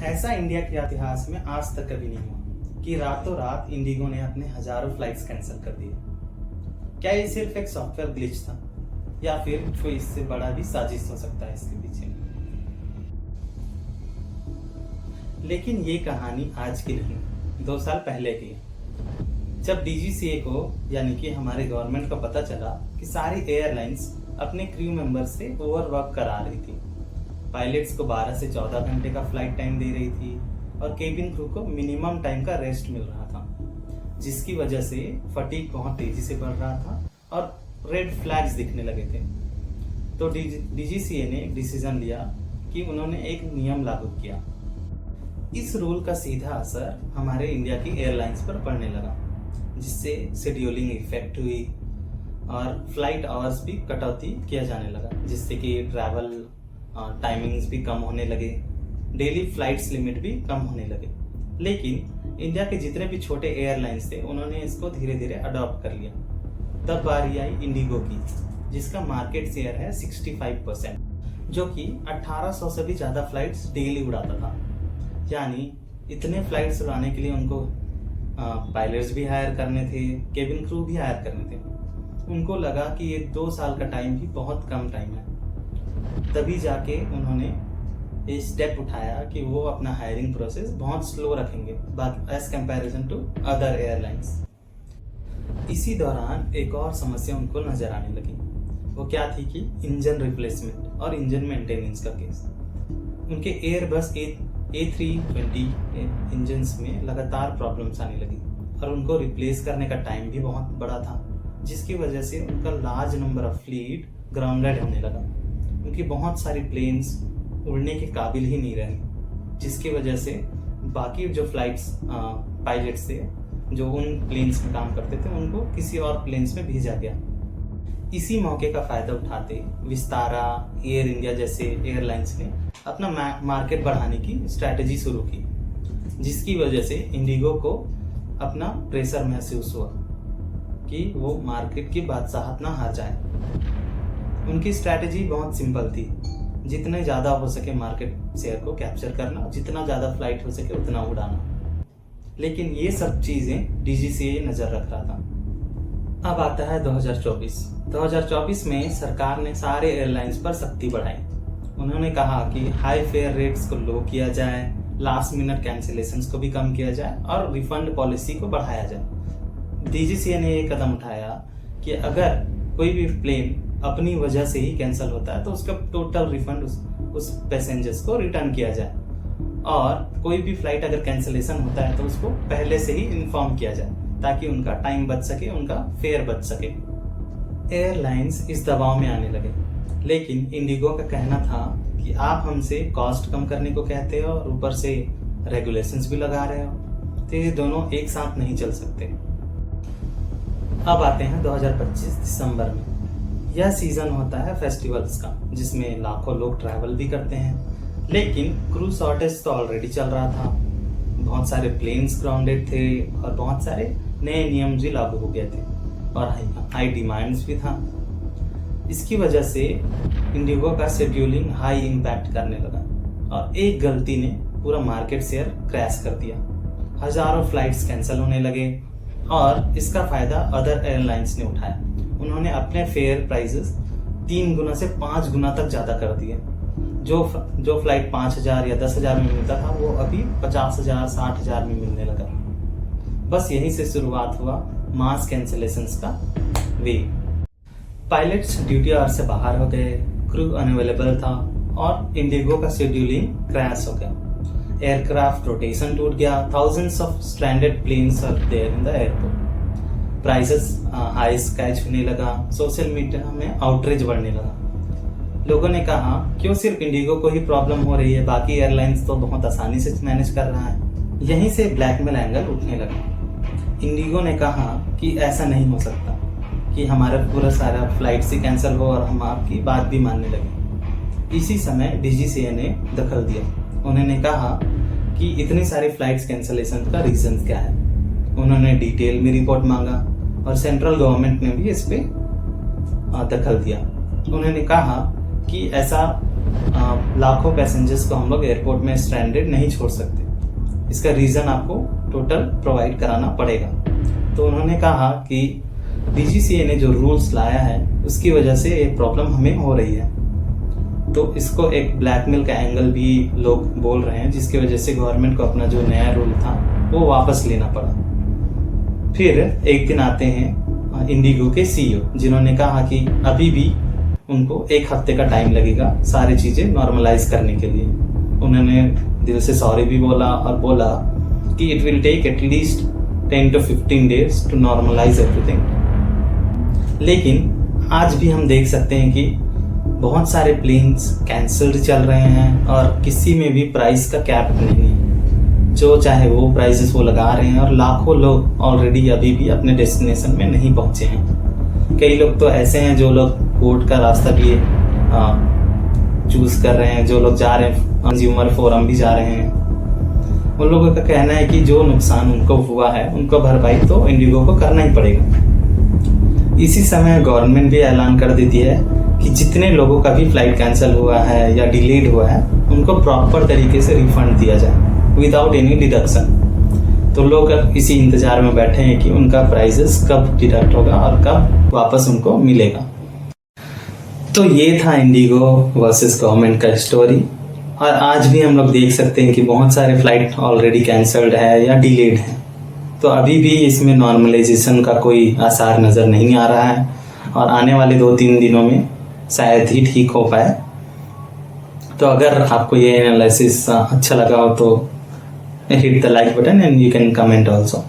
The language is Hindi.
ऐसा इंडिया के इतिहास में आज तक कभी नहीं हुआ कि रातों रात इंडिगो ने अपने हजारों फ्लाइट्स कैंसिल कर दिए। क्या ये सिर्फ एक सॉफ्टवेयर ग्लिच था या फिर कोई इससे बड़ा भी साजिश हो सकता है इसके पीछे? लेकिन ये कहानी आज की नहीं, 2 साल पहले की है। जब डीजीसीए को यानी कि हमारे गवर्नमेंट को पता चला कि सारी एयरलाइंस अपने क्रू मेंबर से ओवरवर्क करा रही थी, पायलट्स को 12 से 14 घंटे का फ्लाइट टाइम दे रही थी और केबिन क्रू को मिनिमम टाइम का रेस्ट मिल रहा था, जिसकी वजह से फटीग बहुत तेजी से बढ़ रहा था और रेड फ्लैग्स दिखने लगे थे। तो डीजीसीए ने एक डिसीजन लिया कि उन्होंने एक नियम लागू किया। इस रूल का सीधा असर हमारे इंडिया की एयरलाइंस पर पड़ने लगा, जिससे शेड्यूलिंग इफेक्ट हुई और फ्लाइट आवर्स भी कटौती किया जाने लगा, जिससे कि ट्रैवल टाइमिंग्स भी कम होने लगे, डेली फ्लाइट्स लिमिट भी कम होने लगे। लेकिन इंडिया के जितने भी छोटे एयरलाइंस थे उन्होंने इसको धीरे धीरे अडॉप्ट कर लिया। तब बारी आई इंडिगो की, जिसका मार्केट शेयर है 65%, जो कि 1800 से भी ज़्यादा फ्लाइट्स डेली उड़ाता था। यानी इतने फ्लाइट्स उड़ाने के लिए उनको पायलट्स भी हायर करने थे, केबिन क्रू भी हायर करने थे। उनको लगा कि ये 2 साल का टाइम भी बहुत कम टाइम है। तभी जाके उन्होंने ये स्टेप उठाया कि वो अपना हायरिंग प्रोसेस बहुत स्लो रखेंगे as comparison to other airlines. इसी दौरान एक और समस्या उनको नजर आने लगी। वो क्या थी कि इंजन रिप्लेसमेंट और इंजन मेंटेनेंस का केस। उनके एयरबस A320 इंजन्स में लगातार प्रॉब्लम्स आने लगी और उनको रिप्लेस करने का टाइम भी बहुत बड़ा था, जिसकी वजह से उनका large number of fleet grounded होने लगा। उनकी बहुत सारी प्लेन्स उड़ने के काबिल ही नहीं रहे, जिसकी वजह से बाकी जो फ्लाइट्स पायलट्स थे जो उन प्लेन्स में काम करते थे उनको किसी और प्लेन्स में भेजा गया। इसी मौके का फायदा उठाते विस्तारा, एयर इंडिया जैसे एयरलाइंस ने अपना मार्केट बढ़ाने की स्ट्रैटेजी शुरू की, जिसकी वजह से इंडिगो को अपना प्रेशर महसूस हुआ कि वो मार्केट की बादशाहत ना हार जाए। उनकी स्ट्रैटेजी बहुत सिंपल थी, जितने ज़्यादा हो सके मार्केट शेयर को कैप्चर करना, जितना ज़्यादा फ्लाइट हो सके उतना उड़ाना। लेकिन ये सब चीज़ें डीजीसीए नज़र रख रहा था। अब आता है 2024 में सरकार ने सारे एयरलाइंस पर सख्ती बढ़ाई। उन्होंने कहा कि हाई फेयर रेट्स को लो किया जाए, लास्ट मिनट कैंसिलेशंस को भी कम किया जाए और रिफंड पॉलिसी को बढ़ाया जाए। डीजीसीए ने ये कदम उठाया कि अगर कोई भी प्लेन अपनी वजह से ही कैंसिल होता है तो उसका टोटल रिफंड उस पैसेंजर्स को रिटर्न किया जाए, और कोई भी फ्लाइट अगर कैंसिलेशन होता है तो उसको पहले से ही इन्फॉर्म किया जाए ताकि उनका टाइम बच सके, उनका फेयर बच सके। एयरलाइंस इस दबाव में आने लगे, लेकिन इंडिगो का कहना था कि आप हमसे कॉस्ट कम करने को कहते हो और ऊपर से रेगुलेशंस भी लगा रहे हो, तो ये दोनों एक साथ नहीं चल सकते। अब आते हैं 2025 दिसंबर में। यह सीजन होता है फेस्टिवल्स का, जिसमें लाखों लोग ट्रैवल भी करते हैं। लेकिन क्रू शॉर्टेज तो ऑलरेडी चल रहा था, बहुत सारे प्लेन्स ग्राउंडेड थे और बहुत सारे नए नियम भी लागू हो गए थे और हाई डिमांड्स भी था। इसकी वजह से इंडिगो का शेड्यूलिंग हाई इम्पैक्ट करने लगा और एक गलती ने पूरा मार्केट शेयर क्रैश कर दिया। हजारों फ्लाइट्स कैंसिल होने लगे और इसका फायदा अदर एयरलाइंस ने उठाया। उन्होंने अपने फेयर प्राइसेस 3 गुना से 5 गुना तक ज़्यादा कर दिए। जो फ्लाइट 5,000 या 10,000 में मिलता था वो अभी 50,000 60,000 में मिलने लगा। बस यहीं से शुरुआत हुआ मास कैंसिलेशंस का वेव। पायलट्स ड्यूटी आवर से बाहर हो गए, क्रू अनअवेलेबल था और इंडिगो का शेड्यूलिंग क्रैश हो गया। एयरक्राफ्ट रोटेशन टूट गया, thousands of stranded planes are there in the airport. Prices high sketch होने लगा, सोशल मीडिया में आउटरीच बढ़ने लगा। लोगों ने कहा क्यों सिर्फ इंडिगो को ही प्रॉब्लम हो रही है, बाकी एयरलाइंस तो बहुत आसानी से मैनेज कर रहा है। यहीं से ब्लैकमेल एंगल उठने लगा। इंडिगो ने कहा कि ऐसा नहीं हो सकता कि हमारा पूरा सारा फ्लाइट से कैंसिल हो और हम आपकी बात भी मानने लगे। इसी समय डीजीसीए ने दखल दिया। उन्होंने कहा कि इतनी सारी फ्लाइट्स कैंसिलेशन का रीजन क्या है। उन्होंने डिटेल में रिपोर्ट मांगा और सेंट्रल गवर्नमेंट ने भी इस पे दखल दिया। उन्होंने कहा कि ऐसा लाखों पैसेंजर्स को हम लोग एयरपोर्ट में स्ट्रैंडेड नहीं छोड़ सकते। इसका रीज़न आपको टोटल प्रोवाइड कराना पड़ेगा। तो उन्होंने कहा कि DGCA ने जो रूल्स लाया है उसकी वजह से ये प्रॉब्लम हमें हो रही है। तो इसको एक ब्लैकमेल का एंगल भी लोग बोल रहे हैं, जिसकी वजह से गवर्नमेंट को अपना जो नया रूल था वो वापस लेना पड़ा। फिर एक दिन आते हैं इंडिगो के CEO, जिन्होंने कहा कि अभी भी उनको 1 हफ्ते का टाइम लगेगा सारी चीज़ें नॉर्मलाइज करने के लिए। उन्होंने दिल से सॉरी भी बोला और बोला कि it will take at least 10 to 15 days to normalize everything. लेकिन आज भी हम देख सकते हैं कि बहुत सारे प्लेन्स कैंसल्ड चल रहे हैं और किसी में भी प्राइस का कैप नहीं है। जो चाहे वो प्राइसेस वो लगा रहे हैं और लाखों लोग ऑलरेडी अभी भी अपने डेस्टिनेशन में नहीं पहुंचे हैं। कई लोग तो ऐसे हैं जो लोग कोर्ट का रास्ता भी चूज कर रहे हैं, जो लोग जा रहे हैं कंज्यूमर फोरम भी जा रहे हैं। उन लोगों का कहना है कि जो नुकसान उनको हुआ है उनको भरपाई तो इंडिगो को करना ही पड़ेगा। इसी समय गवर्नमेंट भी ऐलान कर देती है कि जितने लोगों का भी फ्लाइट कैंसिल हुआ है या डिलेड हुआ है उनको प्रॉपर तरीके से रिफंड दिया जाए विदाउट एनी डिडक्शन। तो लोग अब इसी इंतजार में बैठे हैं कि उनका प्राइसेस कब डिडक्ट होगा और कब वापस उनको मिलेगा। तो ये था इंडिगो वर्सेस गवर्नमेंट का स्टोरी। और आज भी हम लोग देख सकते हैं कि बहुत सारे फ्लाइट ऑलरेडी कैंसल्ड है या डिलेड है। तो अभी भी इसमें नॉर्मलाइजेशन का कोई आसार नज़र नहीं आ रहा है और आने वाले 2-3 दिनों में शायद ही ठीक हो पाए। तो अगर आपको ये एनालिसिस अच्छा लगा हो तो hit the like button and you can comment also.